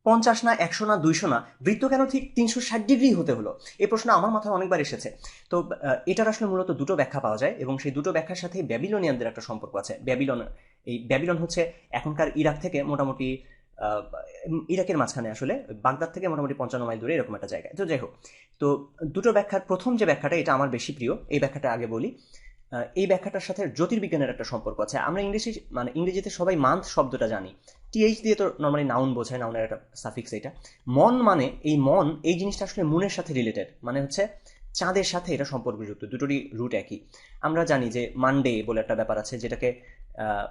50 না 100 না 200 না, বৃত্ত কেন ঠিক 360 ডিগ্রি হতে হলো? এই প্রশ্ন আমার মাথায় অনেকবার এসেছে। তো এটার আসলে মূলত দুটো ব্যাখ্যা পাওয়া যায়, এবং সেই দুটো ব্যাখ্যার সাথে ব্যাবিলনিয়ানদের একটা সম্পর্ক আছে। এই ব্যাবিলন হচ্ছে এখনকার ইরাক থেকে মোটামুটি আহ, ইরাকের মাঝখানে, আসলে বাগদাদ থেকে মোটামুটি 55 মাইল দূরে এরকম একটা জায়গায়। তো যাই হোক, তো দুটো ব্যাখ্যার প্রথম যে ব্যাখ্যাটা, এটা আমার বেশি প্রিয়, এই ব্যাখ্যাটা আগে বলি। এই ব্যাখ্যাটার সাথে জ্যোতির্বিজ্ঞানের একটা সম্পর্ক আছে। আমরা ইংরেজিতে সবাই মান্থ শব্দটা জানি, টিএইচ দিয়ে তো নর্মালি নাউন বোঝায়, নাউনের একটা সাফিক্স এটা। মন মানে এই জিনিসটা আসলে মুনের সাথে রিলেটেড, মানে হচ্ছে চাঁদের সাথে এটা সম্পর্কযুক্ত, দুটোরই রুট একই। আমরা জানি যে মানডে বলে একটা ব্যাপার আছে, যেটাকে আহ,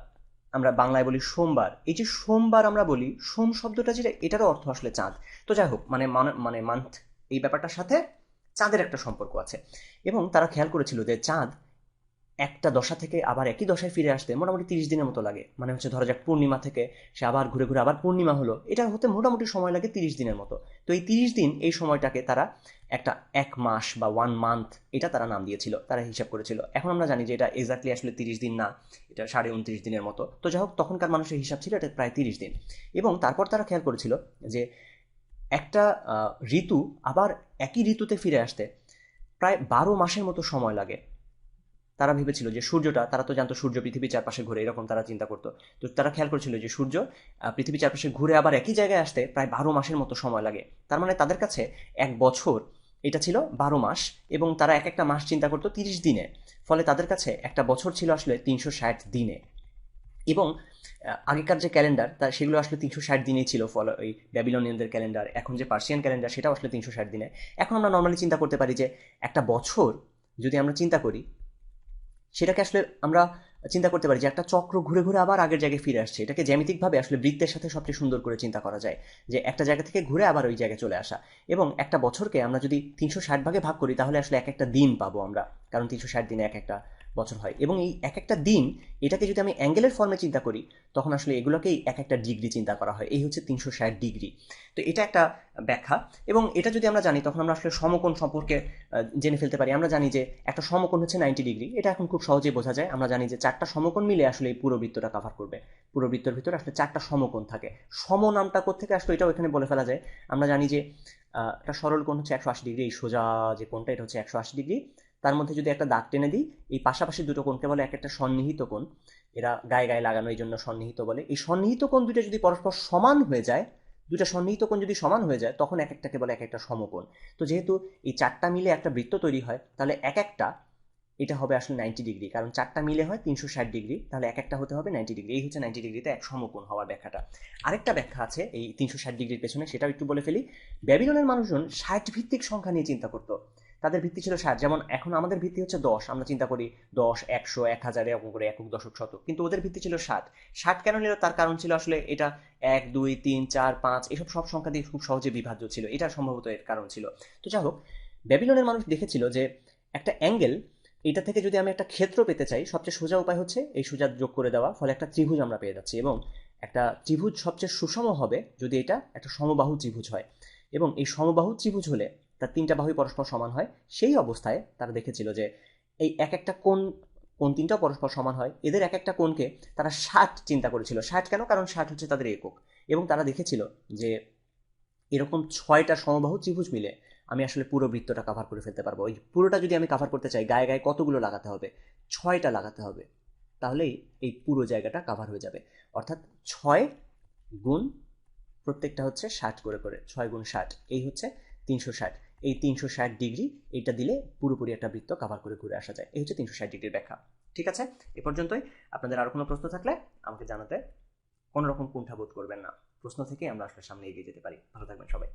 আমরা বাংলায় বলি সোমবার। এই যে সোমবার আমরা বলি, সোম শব্দটা যেটা, এটারও অর্থ আসলে চাঁদ। তো যাই হোক, মানে মান্থ, এই ব্যাপারটার সাথে চাঁদের একটা সম্পর্ক আছে। এবং তারা খেয়াল করেছিল যে চাঁদ একটা দশা থেকে আবার একই দশায় ফিরে আসতে মোটামুটি 30 দিনের মতো লাগে। মানে হচ্ছে ধরা যাক পূর্ণিমা থেকে সে আবার ঘুরে ঘুরে আবার পূর্ণিমা হলো, এটা হতে মোটামুটি সময় লাগে 30 দিনের মতো। তো এই 30 দিন, এই সময়টাকে তারা একটা 1 মাস বা 1 মান্থ, এটা তারা নাম দিয়েছিল, তারা হিসাব করেছিল। এখন আমরা জানি যে এটা এক্স্যাক্টলি আসলে 30 দিন না, এটা 29.5 দিনের মতো। তো যাই হোক, তখনকার মানুষের হিসাব ছিল এটা প্রায় 30 দিন। এবং তারপর তারা খেয়াল করেছিল যে একটা ঋতু আবার একই ঋতুতে ফিরে আসতে প্রায় 12 মাসের মতো সময় লাগে। তারা ভেবেছিল যে সূর্যটা, তারা তো জানতো সূর্য পৃথিবীর চারপাশে ঘুরে, এরকম তারা চিন্তা করতো। তো তারা খেয়াল করেছিল যে সূর্য পৃথিবীর চারপাশে ঘুরে আবার একই জায়গায় আসতে প্রায় 12 মাসের মতো সময় লাগে। তার মানে তাদের কাছে 1 বছর এটা ছিল 12 মাস, এবং তারা এক একটা মাস চিন্তা করতো 30 দিনে। ফলে তাদের কাছে একটা বছর ছিল আসলে 360 দিনে। এবং আগেকার যে ক্যালেন্ডার, তা সেগুলো আসলে 360 দিনেই ছিল। ফলে ওই ব্যাবিলনিয়ানদের ক্যালেন্ডার, এখন যে পার্সিয়ান ক্যালেন্ডার, সেটাও আসলে 360 দিনে। এখন আমরা নর্মালি চিন্তা করতে পারি যে একটা বছর যদি আমরা চিন্তা করি, সেটাকে আসলে আমরা চিন্তা করতে পারি যে একটা চক্র ঘুরে ঘুরে আবার আগের জায়গায় ফিরে আসছে। এটাকে জ্যামিতিকভাবে আসলে বৃত্তের সাথে সবচেয়ে সুন্দর করে চিন্তা করা যায়, যে একটা জায়গা থেকে ঘুরে আবার ওই জায়গায় চলে আসা। এবং একটা বছরকে আমরা যদি 360 ভাগে ভাগ করি, তাহলে আসলে এক একটা দিন পাবো আমরা, কারণ 360 দিনে এক একটা বছর হয়। এবং এই এক একটা দিন, এটাকে যদি আমি অ্যাঙ্গেলের ফর্মে চিন্তা করি, তখন আসলে এগুলোকেই এক একটা ডিগ্রি চিন্তা করা হয়। এই হচ্ছে 360 ডিগ্রি। তো এটা একটা ব্যাখ্যা। এবং এটা যদি আমরা জানি, তখন আমরা আসলে সমকোণ সম্পর্কে জেনে ফেলতে পারি। আমরা জানি যে একটা সমকোণ হচ্ছে 90 ডিগ্রি, এটা এখন খুব সহজেই বোঝা যায়। আমরা জানি যে 4টা সমকোণ মিলে আসলে এই পুরো বৃত্তটা কভার করবে। পুরো বৃত্তের ভিতরে আসলে 4টা সমকোণ থাকে। সম নামটা কোত্থেকে আসলে এটাও এখানে বলে ফেলা যায়। আমরা জানি যে একটা সরল কোণ হচ্ছে 180 ডিগ্রি, এই সোজা যে কোণটা, এটা হচ্ছে 180 ডিগ্রি। তার মধ্যে যদি একটা দাগ টেনে দিই, এই পাশাপাশি দুটো কোণকে বলে এক একটা সন্নিহিত কোণ। এরা গায়ে গায়ে লাগানো, এই জন্য সন্নিহিত বলে। এই সন্নিহিত কোণ দুটো যদি পরস্পর সমান হয়ে যায়, দুটা সন্নিহিত কোণ যদি সমান হয়ে যায়, তখন এক একটাকে বলে এক একটা সমকোণ। তো যেহেতু এই 4টা মিলে একটা বৃত্ত তৈরি হয়, তাহলে এক একটা, এটা হবে আসলে 90 ডিগ্রি, কারণ 4টা মিলে হয় 360 ডিগ্রি, তাহলে এক একটা হতে হবে 90 ডিগ্রি। এই হচ্ছে 90 ডিগ্রিতে এক সমকোণ হওয়ার ব্যাখ্যাটা। আরেকটা ব্যাখ্যা আছে এই 360 ডিগ্রির পেছনে, সেটাও একটু বলে ফেলি। ব্যাবিলনের মানুষজন 60 ভিত্তিক সংখ্যা নিয়ে চিন্তা করতো। তাদের ভিত্তি ছিল 60। যেমন এখন আমাদের ভিত্তি হচ্ছে 10, আমরা চিন্তা করি 10, 100, 1000 এরকম করে, একক, দশক, শতক। কিন্তু ওদের ভিত্তি ছিল 60। 60 কেন নিল? তার কারণ ছিল আসলে এটা 1, 2, 3, 4, 5 এসব সব সংখ্যা দিয়ে খুব সহজে বিভাজ্য ছিল, এটা সম্ভবত এর কারণ ছিল। তো যাই হোক, ব্যাবিলনের মানুষ দেখেছিল যে একটা অ্যাঙ্গেল, এটা থেকে যদি আমি একটা ক্ষেত্র পেতে চাই, সবচেয়ে সোজা উপায় হচ্ছে এই সোজা যোগ করে দেওয়া, ফলে একটা ত্রিভুজ আমরা পেয়ে যাচ্ছি। এবং একটা ত্রিভুজ সবচেয়ে সুষম হবে যদি এটা একটা সমবাহু ত্রিভুজ হয়। এবং এই সমবাহু ত্রিভুজ হলে তার 3টা বাহুই পরস্পর সমান হয়। সেই অবস্থায় তারা দেখেছিল যে এই এক একটা কোণ, কোণ 3টাও পরস্পর সমান হয়, এদের এক একটা কোণকে তারা 60 চিন্তা করেছিল। 60 কেন? কারণ 60 হচ্ছে তাদের একক। এবং তারা দেখেছিল যে এরকম 6টা সমবাহু ত্রিভুজ মিলে আমি আসলে পুরো বৃত্তটা কাভার করে ফেলতে পারবো। ওই পুরোটা যদি আমি কাভার করতে চাই, গায়ে গায়ে কতগুলো লাগাতে হবে? 6টা লাগাতে হবে। তাহলেই এই পুরো জায়গাটা কাভার হয়ে যাবে। অর্থাৎ 6 গুণ, প্রত্যেকটা হচ্ছে 60 করে করে, 6 গুণ 60, এই হচ্ছে 360। এই 360 ডিগ্রি, এইটা দিলে পুরোপুরি একটা বৃত্ত কাভার করে ঘুরে আসা যায়। এই হচ্ছে 360 ডিগ্রির ব্যাখ্যা। ঠিক আছে, এ পর্যন্তই। আপনাদের আরো কোনো প্রশ্ন থাকলে আমাকে জানাতে কোনো রকম কুণ্ঠাবোধ করবেন না। প্রশ্ন থেকে আমরা আসলে সামনে এগিয়ে যেতে পারি। ভালো থাকবেন সবাই।